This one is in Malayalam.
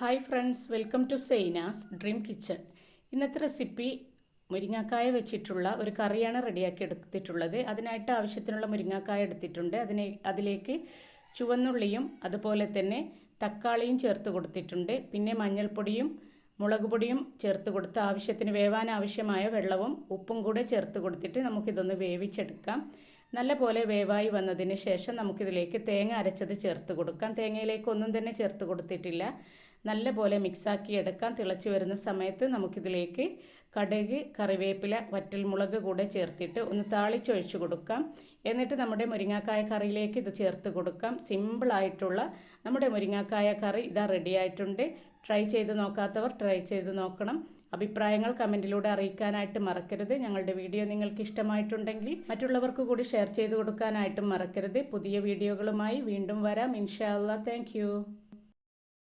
Hi friends, welcome to Zaina's dream kitchen. ഇന്നത്തെ റെസിപ്പി മുരിങ്ങാക്കായ വെച്ചിട്ടുള്ള ഒരു കറിയാണ് റെഡിയാക്കി എടുത്തിട്ടുള്ളത്. അതിനായിട്ട് ആവശ്യത്തിനുള്ള മുരിങ്ങാക്കായ എടുത്തിട്ടുണ്ട്. അതിലേക്ക് ചുവന്നുള്ളിയും അതുപോലെ തന്നെ തക്കാളിയും ചേർത്ത് കൊടുത്തിട്ടുണ്ട്. പിന്നെ മഞ്ഞൾപ്പൊടിയും മുളക് പൊടിയും ചേർത്ത് കൊടുത്ത് ആവശ്യത്തിന് വേവാൻ ആവശ്യമായ വെള്ളവും ഉപ്പും കൂടെ ചേർത്ത് കൊടുത്തിട്ട് നമുക്കിതൊന്ന് വേവിച്ചെടുക്കാം. നല്ല പോലെ വേവായി വന്നതിന് ശേഷം നമുക്കിതിലേക്ക് തേങ്ങ അരച്ചത് ചേർത്ത് കൊടുക്കാം. തേങ്ങയിലേക്ക് ഒന്നും തന്നെ ചേർത്ത് കൊടുത്തിട്ടില്ല. നല്ല പോലെ മിക്സാക്കി എടുക്കാം. തിളച്ച് വരുന്ന സമയത്ത് നമുക്കിതിലേക്ക് കടുക്, കറിവേപ്പില, വറ്റൽമുളക് കൂടെ ചേർത്തിട്ട് ഒന്ന് താളിച്ചൊഴിച്ച് കൊടുക്കാം. എന്നിട്ട് നമ്മുടെ മുരിങ്ങാക്കായ കറിയിലേക്ക് ഇത് ചേർത്ത് കൊടുക്കാം. സിമ്പിളായിട്ടുള്ള നമ്മുടെ മുരിങ്ങാക്കായ കറി ഇതാ റെഡി ആയിട്ടുണ്ട്. ട്രൈ ചെയ്ത് നോക്കാത്തവർ ട്രൈ ചെയ്ത് നോക്കണം. അഭിപ്രായങ്ങൾ കമൻറ്റിലൂടെ അറിയിക്കാനായിട്ട് മറക്കരുത്. ഞങ്ങളുടെ വീഡിയോ നിങ്ങൾക്ക് ഇഷ്ടമായിട്ടുണ്ടെങ്കിൽ മറ്റുള്ളവർക്ക് കൂടി ഷെയർ ചെയ്ത് കൊടുക്കാനായിട്ടും മറക്കരുത്. പുതിയ വീഡിയോകളുമായി വീണ്ടും വരാം. ഇൻഷാ അല്ലാഹ്. Thank you.